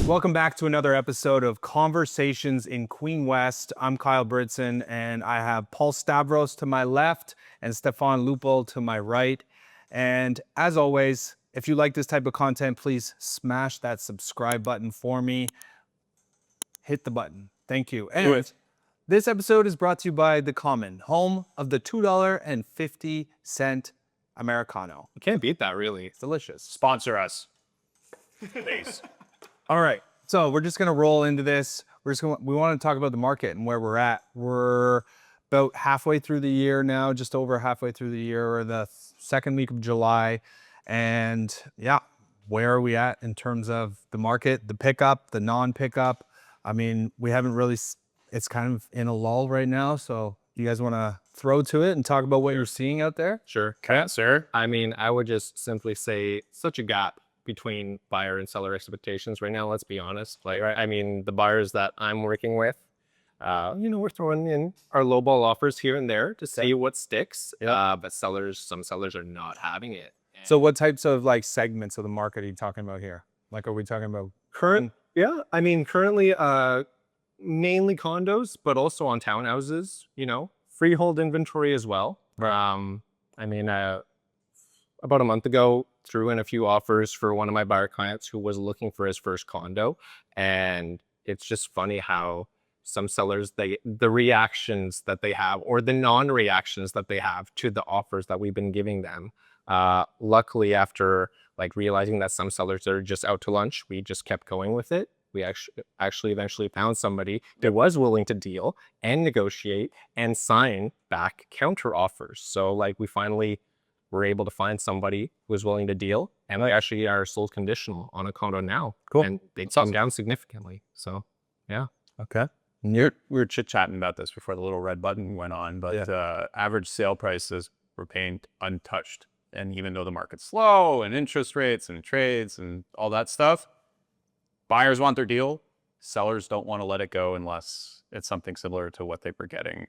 Welcome back to another episode of Conversations in Queen West. I'm Kyle Bridson, and I have Paul Stavros to my left and Stefan Lupo to my right. And as always, if you like this type of content, please smash that subscribe button for me. Hit the button. Thank you. And this episode is brought to you by The Common, home of the $2.50 Americano. You can't beat that, really. It's delicious. Sponsor us, please. All right, so we're just gonna roll into this. We want to talk about the market and where we're at. We're about halfway through the year now, just over halfway through the year, or the second week of July, and yeah, where are we at in terms of the market, the pickup, the non-pickup? I mean, we haven't really. It's kind of in a lull right now. So, you guys want to throw to it and talk about what you're seeing out there? Sure. Okay, sir. I mean, I would just simply say such a gap between buyer and seller expectations right now. Let's be honest. Like, I mean, the buyers that I'm working with, we're throwing in our lowball offers here and there to see what sticks. But some sellers are not having it. So, what types of like segments of the market are you talking about here? Like, are we talking about Yeah, I mean, currently, mainly condos, but also on townhouses. Freehold inventory as well. I mean, about a month ago, threw in a few offers for one of my buyer clients who was looking for his first condo. And it's just funny how some sellers, the reactions that they have, or the non-reactions that they have to the offers that we've been giving them. Luckily, after like realizing that some sellers are just out to lunch, we just kept going with it. We actually eventually found somebody that was willing to deal and negotiate and sign back counter offers. So like we finally were able to find somebody who was willing to deal, and they actually are sold conditional on a condo now. Cool. And they come down significantly. So yeah. Okay. We were chit-chatting about this before the little red button went on, but average sale prices remained untouched. And even though the market's slow and interest rates and trades and all that stuff, buyers want their deal. Sellers don't want to let it go unless it's something similar to what they were getting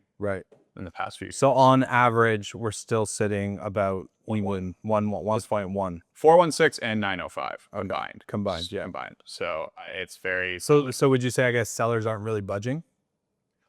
in the past few years. So on average, we're still sitting about 1.1. 416 and 905 combined. Combined. So it's very. So would you say, I guess, sellers aren't really budging?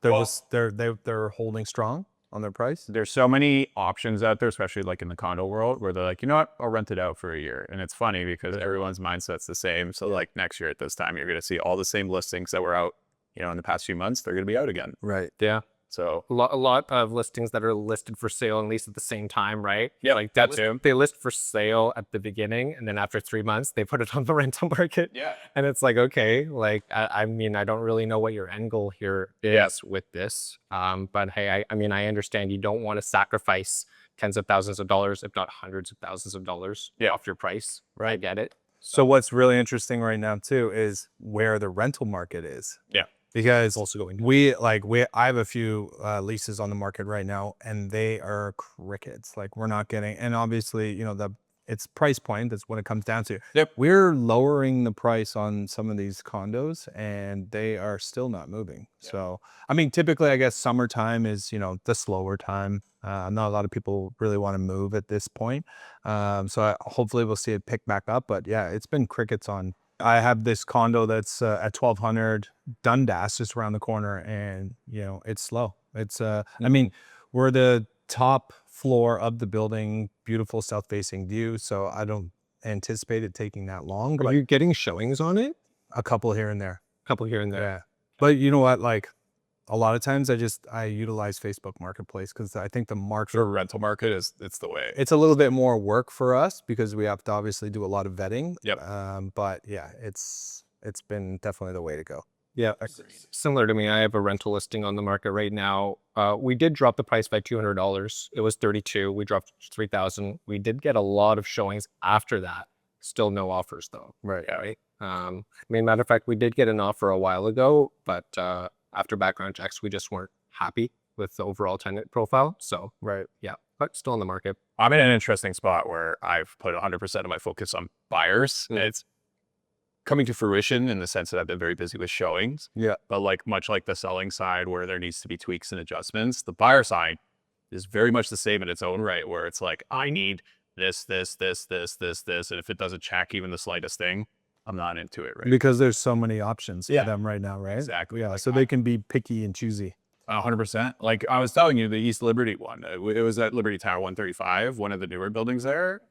They're holding strong on their price? There's so many options out there, especially like in the condo world, where they're like, you know what, I'll rent it out for a year. And it's funny because everyone's mindset's the same. So like next year at this time, you're going to see all the same listings that were out, in the past few months, they're going to be out again. Right. Yeah. So a lot of listings that are listed for sale and leased at the same time, right? Yeah, like that too. They list for sale at the beginning, and then after 3 months, they put it on the rental market. Yeah. And it's like, okay, like I mean, I don't really know what your end goal here is with this. But hey, I understand you don't want to sacrifice tens of thousands of dollars, if not hundreds of thousands of dollars off your price. Right. I get it. So what's really interesting right now too is where the rental market is. Yeah. Because also going I have a few leases on the market right now, and they are crickets. Like we're not getting, and obviously, it's price point. That's what it comes down to. Yep. We're lowering the price on some of these condos, and they are still not moving. Yep. So, I mean, typically, I guess summertime is, the slower time. Not a lot of people really want to move at this point. Hopefully we'll see it pick back up. But yeah, it's been crickets on. I have this condo that's at 1200 Dundas, just around the corner, and it's slow. It's I mean, we're the top floor of the building, beautiful south-facing view, so I don't anticipate it taking that long. Are you getting showings on it? A couple here and there. Yeah. But you know what? Like a lot of times I utilize Facebook Marketplace because I think the rental market it's the way. It's a little bit more work for us because we have to obviously do a lot of vetting. Yep. But yeah, it's been definitely the way to go. Yeah. Similar to me, I have a rental listing on the market right now. We did drop the price by $200. It was $32. We dropped $3,000. We did get a lot of showings after that. Still no offers though. Right. Yeah. Right. Matter of fact, we did get an offer a while ago, but after background checks, we just weren't happy with the overall tenant profile. So, yeah, but still in the market. I'm in an interesting spot where I've put 100% of my focus on buyers. And it's coming to fruition in the sense that I've been very busy with showings. Yeah. But much like the selling side where there needs to be tweaks and adjustments, the buyer side is very much the same in its own right, where it's like, I need this. And if it doesn't check even the slightest thing, I'm not into it right Because there's so many options Yeah. for them right now, right? Exactly. Yeah, Like, so they can be picky and choosy. 100%. Like I was telling you, the East Liberty one, it was at Liberty Tower 135, one of the newer buildings there.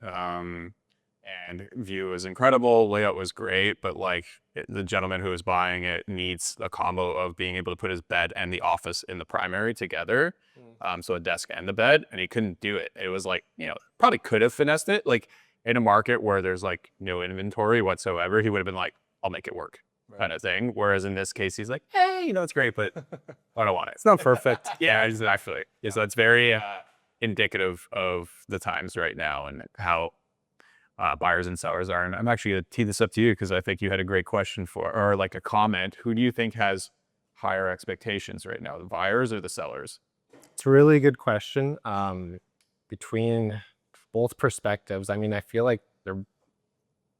And view was incredible. Layout was great, but like the gentleman who was buying it needs a combo of being able to put his bed and the office in the primary together. So a desk and the bed, and he couldn't do it. It was like, probably could have finessed it. Like in a market where there's like no inventory whatsoever, he would have been like, I'll make it work. Kind of thing. Whereas in this case, he's like, hey, it's great, but I don't want it. It's not perfect. Yeah, exactly. Yeah, so it's very indicative of the times right now and how buyers and sellers are. And I'm actually going to tee this up to you because I think you had a great question or like a comment. Who do you think has higher expectations right now, the buyers or the sellers? It's a really good question. Between both perspectives, I mean, I feel like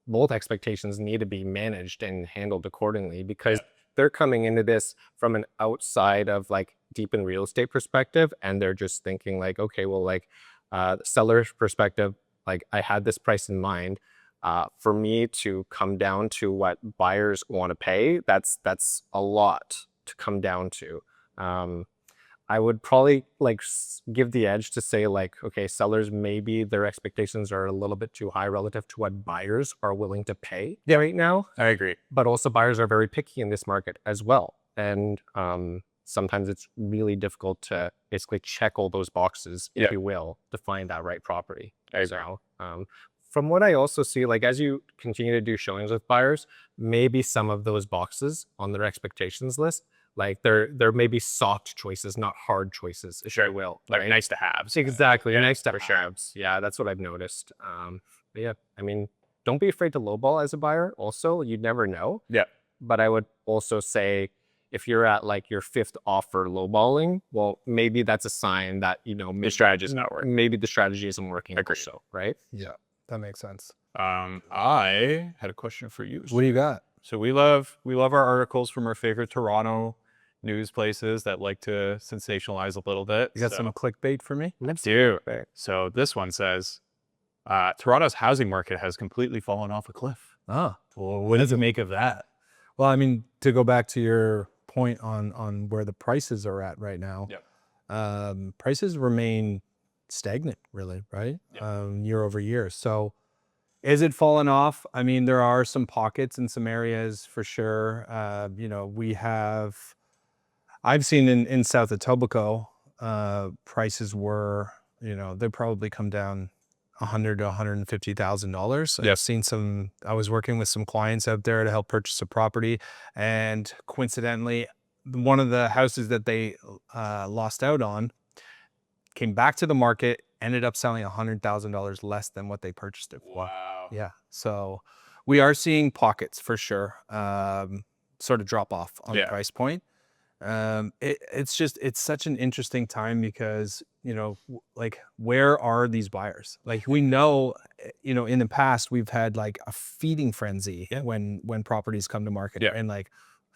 both expectations need to be managed and handled accordingly because they're coming into this from an outside of like deep in real estate perspective, and they're just thinking like, okay, well, like the seller's perspective, like I had this price in mind. For me to come down to what buyers want to pay, that's a lot to come down to. I would probably like give the edge to say like, okay, sellers, maybe their expectations are a little bit too high relative to what buyers are willing to pay right now. I agree. But also buyers are very picky in this market as well. And sometimes it's really difficult to basically check all those boxes, if you will, to find that right property. I agree. So from what I also see, like as you continue to do showings with buyers, maybe some of those boxes on their expectations list, like there may be soft choices, not hard choices, if you will. Like right? nice to have. Exactly. Yeah, nice to for sure. haves. Yeah, that's what I've noticed. But yeah, I mean, don't be afraid to lowball as a buyer. Also, you never know. Yeah. But I would also say if you're at like your fifth offer lowballing, well, maybe that's a sign that, The strategy is not working. maybe the strategy isn't working. Agreed. Also, right? Yeah, that makes sense. I had a question for you. What do you got? So we love our articles from our favorite Toronto news places that like to sensationalize a little bit. You got some clickbait for me? Let's do. So this one says, Toronto's housing market has completely fallen off a cliff. Oh, Well, what does it make of that? well, I mean, to go back to your point on where the prices are at right now, prices remain stagnant, really, right? Year over year. So is it fallen off? I mean, there are some pockets in some areas for sure. I've seen in South Etobicoke, prices were, they probably come down $100,000 to $150,000. I've seen I was working with some clients out there to help purchase a property, and coincidentally, one of the houses that they lost out on came back to the market, ended up selling $100,000 less than what they purchased it for. Wow. Yeah. So we are seeing pockets for sure, sort of drop off on the price point. It's such an interesting time because, like, where are these buyers? Like, we know, in the past we've had like a feeding frenzy when properties come to market, and like,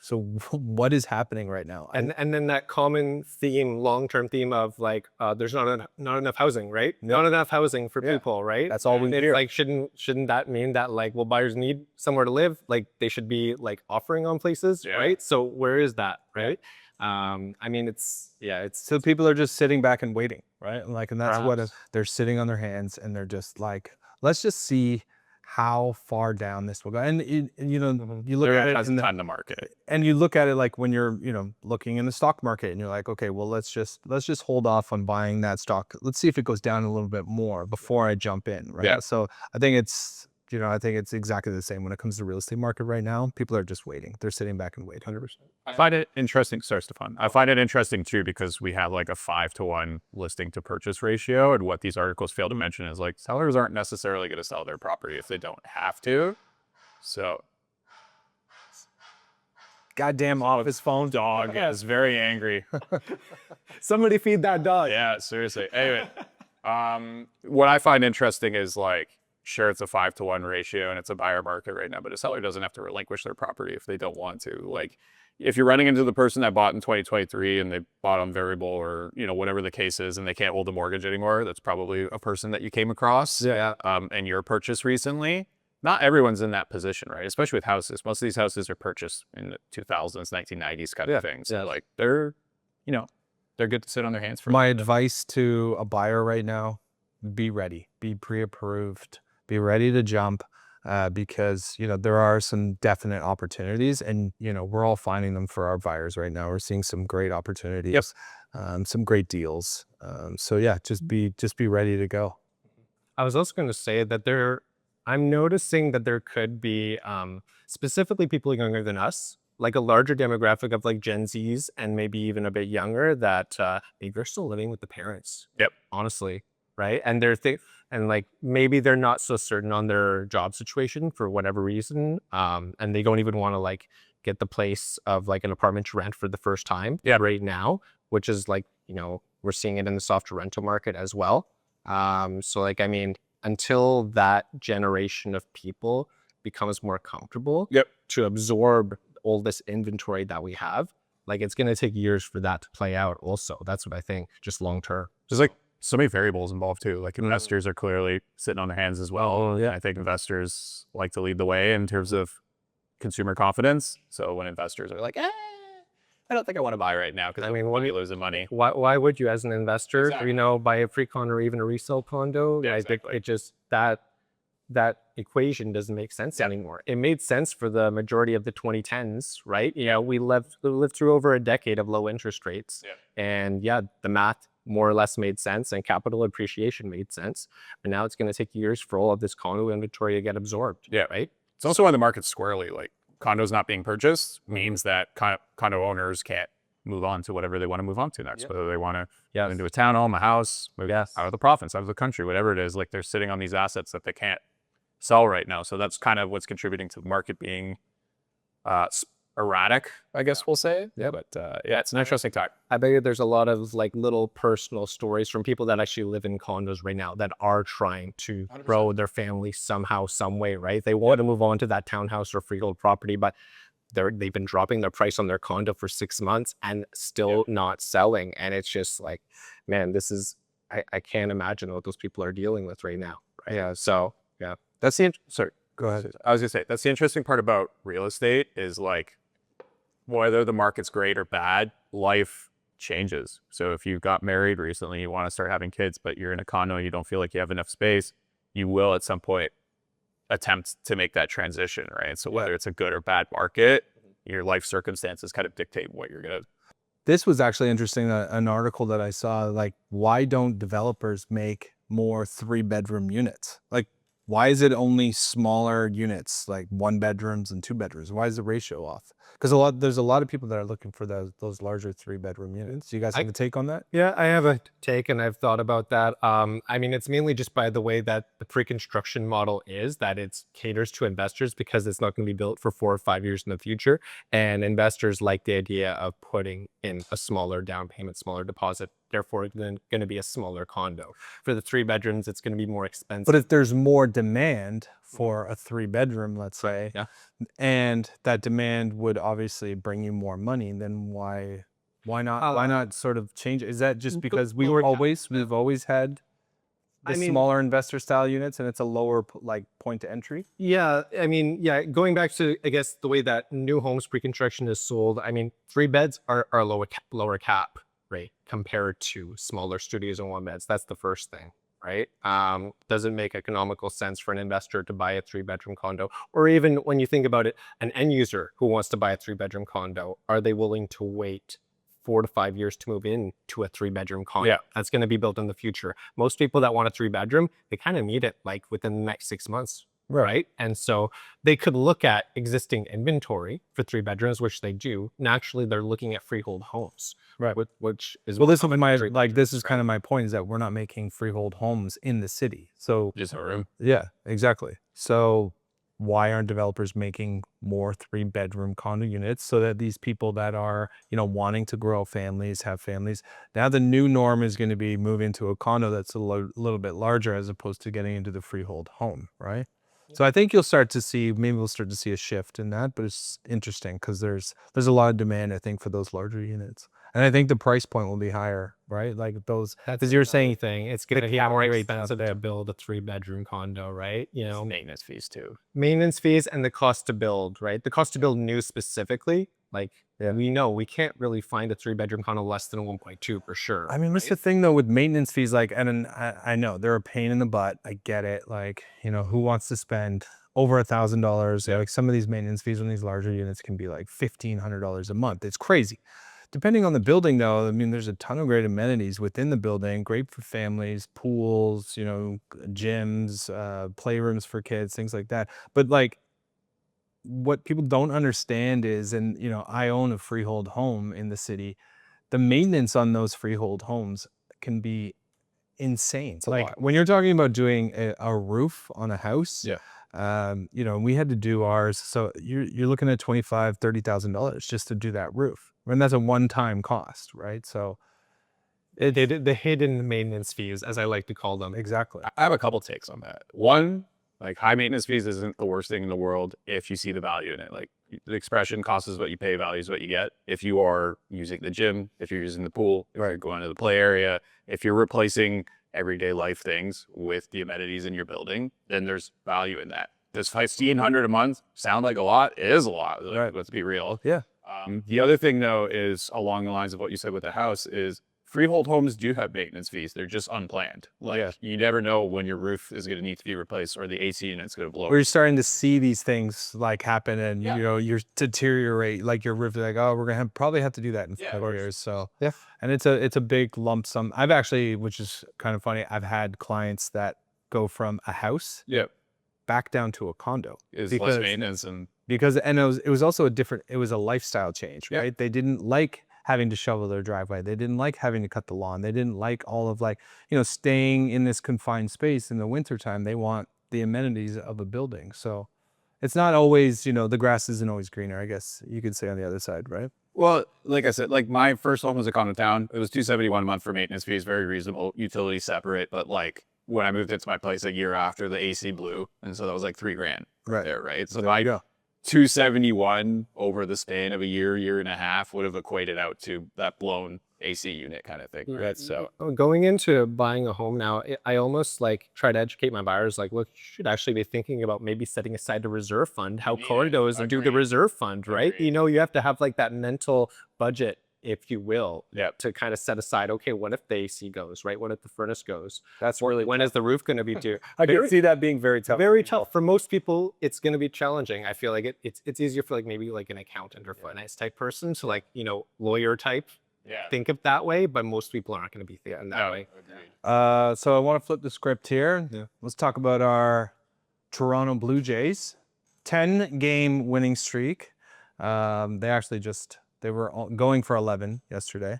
so what is happening right now? And then that common theme, long-term theme of like, there's not enough housing, right? Not enough housing for people, right? That's all we hear. Like, shouldn't that mean that like, well, buyers need somewhere to live? Like, they should be like offering on places, right? So where is that, right? I mean, So people are just sitting back and waiting, right? Like, and that's Perhaps. what they're sitting on their hands, and they're just like, let's just see how far down this will go. And you look at it Hasn't time to market. and you look at it like when you're, looking in the stock market, and you're like, okay, well, let's just hold off on buying that stock. Let's see if it goes down a little bit more before I jump in, right? Yeah. So I think it's exactly the same when it comes to real estate market right now. People are just waiting. They're sitting back and waiting. 100%. I find it interesting. Sorry, Stefan. I find it interesting too because we have like a 5-to-1 listing to purchase ratio, and what these articles fail to mention is like sellers aren't necessarily going to sell their property if they don't have to. So, Goddamn office phone. dog is very angry. Somebody feed that dog. Yeah, seriously. Anyway, what I find interesting is like, sure, it's a 5-to-1 ratio and it's a buyer market right now, but a seller doesn't have to relinquish their property if they don't want to. Like, if you're running into the person that bought in 2023 and they bought on variable or, whatever the case is, and they can't hold a mortgage anymore, that's probably a person that you came across in your purchase recently. not everyone's in that position, right? Especially with houses. Most of these houses are purchased in the 2000s, 1990s kind of things. So like they're, you know, they're good to sit on their hands for. My advice to a buyer right now, be ready, be pre-approved, be ready to jump, because, you know, there are some definite opportunities, and, you know, we're all finding them for our buyers right now. We're seeing some great opportunities, some great deals. So yeah, just be ready to go. I was also going to say that I'm noticing that there could be specifically people younger than us, like a larger demographic of like Gen Zs and maybe even a bit younger that maybe they're still living with the parents. Yep. Honestly, right? And and like maybe they're not so certain on their job situation for whatever reason, and they don't even want to like get the place of like an apartment to rent for the first time right now, which is like, you know, we're seeing it in the soft rental market as well. So like, I mean, until that generation of people becomes more comfortable to absorb all this inventory that we have, like it's going to take years for that to play out also. That's what I think, just long term. There's like so many variables involved too. Like investors are clearly sitting on their hands as well. I think investors like to lead the way in terms of consumer confidence. So when investors are like, I don't think I want to buy right now because I mean, when you losing money. Why would you, as an investor, you know, buy a free condo or even a resale condo? Yeah, I think it just that equation doesn't make sense anymore. It made sense for the majority of the 2010s, right? You know, we lived through over a decade of low interest rates, and the math more or less made sense, and capital appreciation made sense. But now it's going to take years for all of this condo inventory to get absorbed. Yeah, right. It's also why the market's squarely like condos not being purchased means that condo owners can't move on to whatever they want to move on to next. Whether they want to move into a townhome, a house, move out of the province, out of the country, whatever it is, like they're sitting on these assets that they can't sell right now. So that's kind of what's contributing to the market being erratic, I guess we'll say. But it's an interesting time. I bet you there's a lot of like little personal stories from people that actually live in condos right now that are trying to 100%. Grow their family somehow, some way, right? They want to move on to that townhouse or freehold property, but they've been dropping their price on their condo for 6 months and still not selling. And it's just like, man, this is, I can't imagine what those people are dealing with right now. Right? Yeah. So that's sorry, go ahead. I was gonna say, that's the interesting part about real estate is like, whether the market's great or bad, life changes. So if you got married recently, you want to start having kids, but you're in a condo and you don't feel like you have enough space, you will at some point attempt to make that transition, right? So whether it's a good or bad market, your life circumstances kind of dictate what you're gonna. This was actually interesting, an article that I saw, like, why don't developers make more 3-bedroom units? Like, why is it only smaller units, like 1 bedrooms and 2 bedrooms? Why is the ratio off? Because there's a lot of people that are looking for those larger 3-bedroom units. Do you guys have a take on that? Yeah, I have a take, and I've thought about that. I mean, it's mainly just by the way that the pre-construction model is, that it caters to investors because it's not going to be built for 4 or 5 years in the future. And investors like the idea of putting in a smaller down payment, smaller deposit. Therefore, it's going to be a smaller condo. For the 3 bedrooms, it's going to be more expensive. But if there's more demand for a 3-bedroom, let's say, and that demand would obviously bring you more money, then why not sort of change it? Is that just because we've always had the smaller investor style units and it's a lower like point to entry? Yeah, I mean, going back to, I guess, the way that new homes pre-construction is sold, I mean, 3 beds are lower cap rate compared to smaller studios and 1 beds. That's the first thing, right? Doesn't make economical sense for an investor to buy a 3-bedroom condo, or even when you think about it, an end user who wants to buy a 3-bedroom condo, are they willing to wait 4 to 5 years to move into a 3-bedroom condo that's going to be built in the future? Most people that want a 3-bedroom, they kind of need it like within the next 6 months. Right. And so they could look at existing inventory for 3 bedrooms, which they do. Naturally, they're looking at freehold homes. Right. Which is, well, this is kind of my point, is that we're not making freehold homes in the city. So just a room. Yeah, exactly. So why aren't developers making more 3-bedroom condo units so that these people that are, you know, wanting to grow families, have families, now the new norm is going to be moving to a condo that's a little bit larger as opposed to getting into the freehold home, right? So I think maybe we'll start to see a shift in that, but it's interesting because there's a lot of demand, I think, for those larger units. And I think the price point will be higher, right? Like those, That's you're saying thing. It's going to be cap more rates expensive to build a 3-bedroom condo, right? You know, Maintenance fees too. maintenance fees and the cost to build, right? The cost to build new specifically, like we know we can't really find a 3-bedroom condo less than 1.2 for sure. I mean, what's the thing though with maintenance fees? Like, and I know they're a pain in the butt. I get it. Like, who wants to spend over $1,000? Like some of these maintenance fees on these larger units can be like $1,500 a month. It's crazy. Depending on the building though, I mean, there's a ton of great amenities within the building, great for families, pools, gyms, playrooms for kids, things like that. But like, what people don't understand is, and I own a freehold home in the city. The maintenance on those freehold homes can be insane. Like when you're talking about doing a roof on a house, we had to do ours. So you're looking at $25,000-$30,000 just to do that roof. And that's a one-time cost, right? So the hidden maintenance fees, as I like to call them. exactly. I have a couple takes on that. One, like high maintenance fees isn't the worst thing in the world if you see the value in it. Like the expression cost is what you pay, value is what you get. If you are using the gym, if you're using the pool, if you're going to the play area, if you're replacing everyday life things with the amenities in your building, then there's value in that. Does $1,500 a month sound like a lot? It is a lot. Right. Let's be real. Yeah. The other thing though is along the lines of what you said with the house is freehold homes do have maintenance fees. They're just unplanned. Like you never know when your roof is going to need to be replaced or the AC unit's going to blow. Or you're starting to see these things like happen, and you're deteriorate, like your roof. Like, oh, we're gonna probably have to do that in 5 years. So and it's a big lump sum. I've actually, which is kind of funny, I've had clients that go from a house back down to a condo. Is less maintenance and it was also it was a lifestyle change, right? They didn't like having to shovel their driveway. They didn't like having to cut the lawn. They didn't like all of staying in this confined space in the wintertime. They want the amenities of a building. So it's not always, the grass isn't always greener, I guess you could say on the other side, right? well, like I said, like my first home was a condo town. It was $271 a month for maintenance fees, very reasonable, utilities separate. But like when I moved into my place a year after, the AC blew, and so that was like $3,000 there, right? So there you go. 271 over the span of a year and a half would have equated out to that blown AC unit kind of thing, right? So Going into buying a home now, I almost like try to educate my buyers. Like, look, you should actually be thinking about maybe setting aside a reserve fund. How condos and do the reserve fund, right? You have to have like that mental budget, if you will, to kind of set aside, okay, what if the AC goes, right? What if the furnace goes? That's really when is the roof going to be due? I can see that being very tough. Very tough. For most people, it's going to be challenging. I feel like it's easier for like maybe like an accountant or finance type person to like, lawyer type think of that way, but most people aren't going to be thinking that way. So I want to flip the script here. Let's talk about our Toronto Blue Jays 10-game winning streak. They were going for 11 yesterday.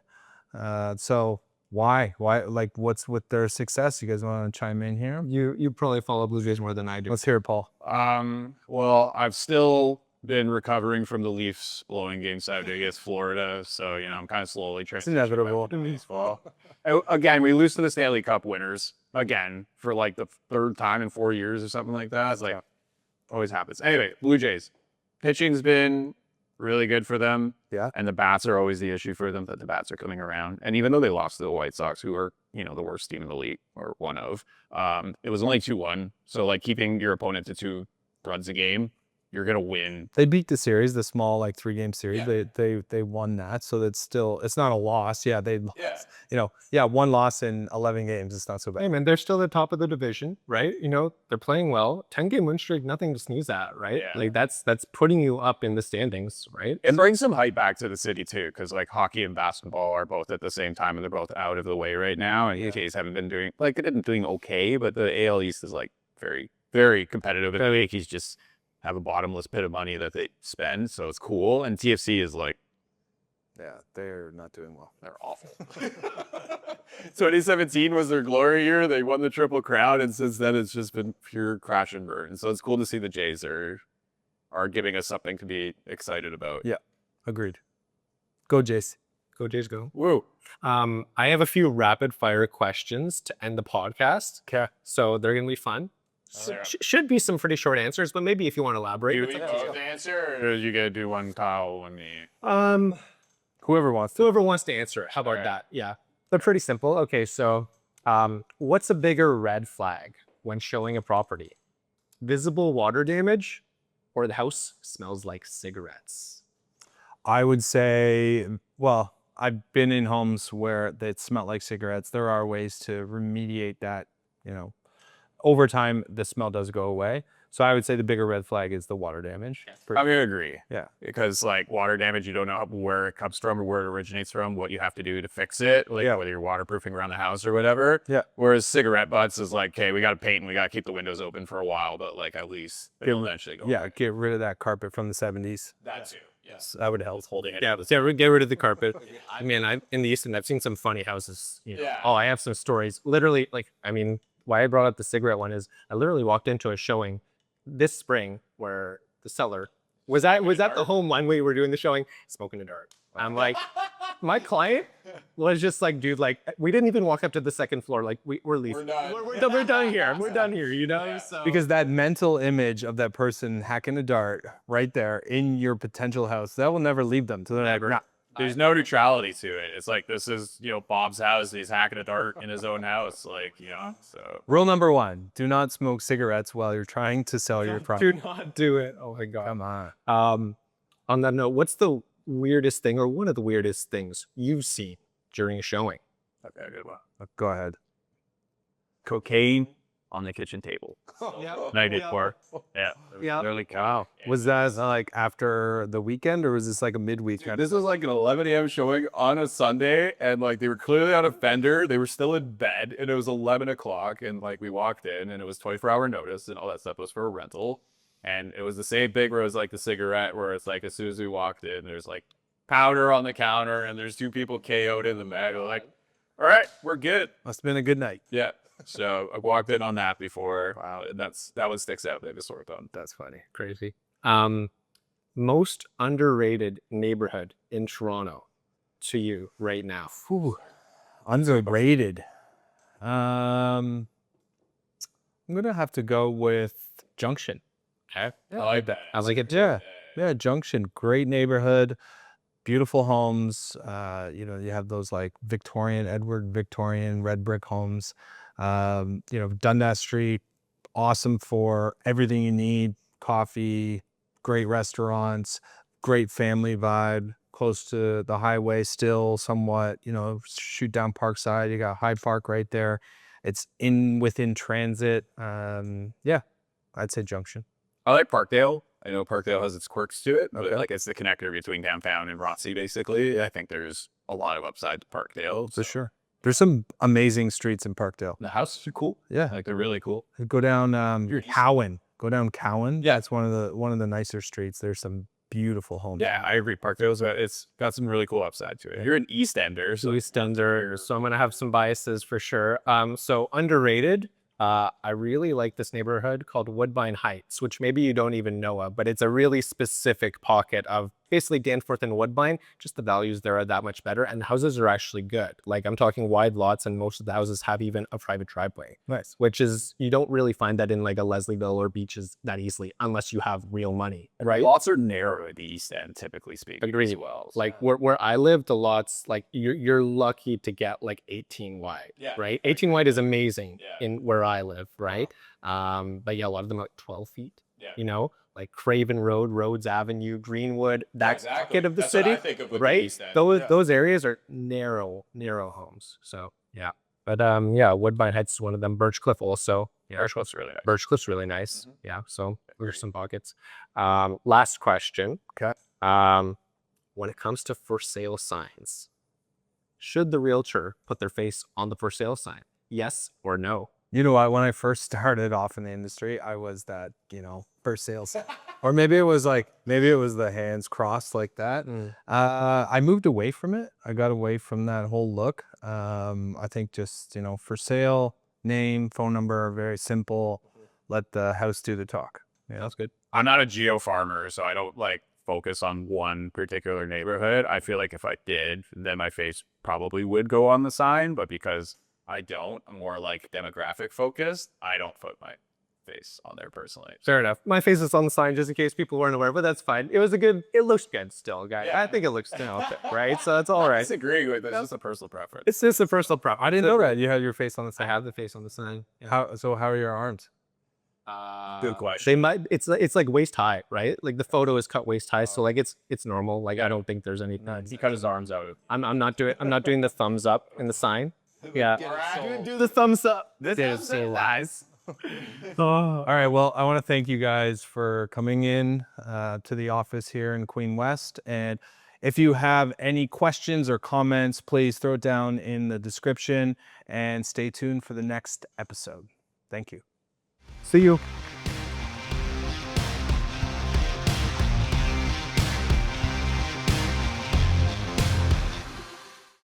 So why, like what's with their success? You guys want to chime in here? You probably follow Blue Jays more than I do. Let's hear it, Paul. well, I've still been recovering from the Leafs blowing game Saturday against Florida, so I'm kind of slowly transitioning. It's inevitable. To baseball. Again, we lose to the Stanley Cup winners again for like the third time in 4 years or something like that. It's like always happens. Anyway, Blue Jays pitching's been really good for them. And the bats are always the issue for them, that the bats are coming around. And even though they lost to the White Sox, who are, the worst team in the league, or one of, it was only 2-1. So like keeping your opponent to 2 runs a game, you're going to win. They beat the series, the small 3-game series. They won that. So it's not a loss. Yeah, they lost. One loss in 11 games. It's not so bad. Hey man, they're still the top of the division, right? They're playing well. 10-game win streak, nothing to sneeze at, right? Like that's putting you up in the standings, right? It brings some hype back to the city too, because like hockey and basketball are both at the same time, and they're both out of the way right now. And the Yankees haven't been doing okay, but the AL East is like very, very competitive. And the Yankees just have a bottomless pit of money that they spend, so it's cool. And TFC is like, they're not doing well. They're awful. 2017 was their glory year. They won the Triple Crown, and since then it's just been pure crash and burn. So it's cool to see the Jays are giving us something to be excited about. Yeah, agreed. Go Jays. Go Jays, go. Woo. I have a few rapid fire questions to end the podcast. Okay. So they're gonna be fun. Should be some pretty short answers, but maybe if you want to elaborate. Do it's we up to you. both answer, or you gotta do one Kyle and me? Whoever wants to. Whoever wants to answer it. How about Alright. that? Yeah. They're pretty simple. Okay, so what's a bigger red flag when showing a property? Visible water damage or the house smells like cigarettes? I would say, well, I've been in homes where they smell like cigarettes. There are ways to remediate that, you know. Over time, the smell does go away. So I would say the bigger red flag is the water damage. I'm gonna agree. Yeah. Because like water damage, you don't know where it comes from or where it originates from, what you have to do to fix it, like Yeah. whether you're waterproofing around the house or whatever. Yeah. Whereas cigarette butts is like, okay, we got to paint and we got to keep the windows open for a while, but like at least it'll eventually go. Yeah, get rid of that carpet from the 70s. That too. Yes. That would help. Holding it. Yeah, get rid of the carpet. I mean, in the East End, I've seen some funny houses. You know. Yeah. Oh, I have some stories. Literally, like, I mean, why I brought up the cigarette one is I literally walked into a showing this spring where the seller was at the home when we were doing the showing, smoking a dart. I'm like, my client was just like, dude, like, we didn't even walk up to the second floor. Like, we're leaving. We're done here. We're done here, you know? So Because that mental image of that person hacking a dart right there in your potential house, that will never leave them. So they're like, nah. There's no neutrality to it. It's like this is, you know, Bob's house. He's hacking a dart in his own house, like, you know. So Rule number 1, do not smoke cigarettes while you're trying to sell your property. do not do it. Oh my God. Come on. On that note, what's the weirdest thing or one of the weirdest things you've seen during a showing? okay, good one. Go ahead. Cocaine on the kitchen table. Yeah. Night before. Yeah. Yeah. Literally, wow. Was that like after the weekend or was this like a midweek? kind of This was like an 11 a.m. showing on a Sunday, and like they were clearly on a fender. They were still in bed, and it was 11 o'clock, and like we walked in, and it was 24-hour notice, and all that stuff was for a rental. And it was the same thing where it was like the cigarette, where it's like as soon as we walked in, there's like powder on the counter, and there's 2 people KO'd in the bed. We're like, all right, we're good. Must have been a good night. Yeah. So I walked in on that before. Wow, and that one sticks out. They just sort of That's funny. Crazy. Most underrated neighborhood in Toronto to you right now? Whew. Underrated. I'm gonna have to go with Junction. Okay. I like that. I like it. Yeah, Junction, great neighborhood, beautiful homes. You know, you have those like Edward Victorian red brick homes. You know, Dundas Street, awesome for everything you need. Coffee, great restaurants, great family vibe, close to the highway still somewhat, you know, shoot down Parkside. You got Hyde Park right there. It's within transit. Yeah, I'd say Junction. I like Parkdale. I know Parkdale has its quirks to it, but like it's the connector between downtown and Rothsey, basically. I think there's a lot of upside to Parkdale. For sure. There's some amazing streets in Parkdale. The houses are cool. Yeah. Like they're really cool. Go down You're east. Cowan. Go down Cowan. Yeah. It's one of the nicer streets. There's some beautiful homes. Yeah, I agree. It's got some really cool upside to it. You're an East Ender, so East Ender, so I'm gonna have some biases for sure. So underrated. I really like this neighborhood called Woodbine Heights, which maybe you don't even know of, but it's a really specific pocket of basically Danforth and Woodbine. Just the values there are that much better, and the houses are actually good. Like I'm talking wide lots, and most of the houses have even a private driveway. Nice. Which is, you don't really find that in like a Leslieville or Beaches that easily, unless you have real money, right? lots are narrow at the East End, typically speaking. Agreed. As well. Like where I live, the lots, like you're lucky to get like 18 wide, Yeah. right? 18 wide is amazing Yeah. in where I live, right? But yeah, a lot of them are like 12 feet, Yeah. you know, like Craven Road, Rhodes Avenue, Greenwood, that pocket of the That's what city, I think of with the right? East End. Those areas are narrow homes. So yeah. But yeah, Woodbine Heights is one of them. Birchcliff also. Yeah. Birchcliff's really nice. Birchcliff's really nice. Yeah. So there's some pockets. Last question. Okay. When it comes to for sale signs, should the realtor put their face on the for sale sign? Yes or no? You know what? When I first started off in the industry, I was that, you know, for sales. Or maybe it was the hands crossed like that. I moved away from it. I got away from that whole look. I think just, you know, for sale, name, phone number, very simple. Let the house do the talk. Yeah, that's good. I'm not a geo farmer, so I don't like focus on one particular neighborhood. I feel like if I did, then my face probably would go on the sign, but because I don't, I'm more like demographic focused, I don't put my face on there personally. Fair enough. My face is on the sign just in case people weren't aware, but that's fine. It looks good still, guys. I think it looks good, right? So it's all I right. disagree with this. It's just a personal preference. It's just a personal preference. I didn't know that you had your face on the I sign. have the face on the sign. Yeah. How are your arms? Good question. They might. It's like waist high, right? Like the photo is cut waist high, so like it's normal. Like I don't think there's anything. He cut his arms out. I'm not doing the thumbs up in the sign. Yeah. Do the thumbs up. This is so nice. All right. Well, I want to thank you guys for coming in to the office here in Queen West. And if you have any questions or comments, please throw it down in the description and stay tuned for the next episode. Thank you. See you.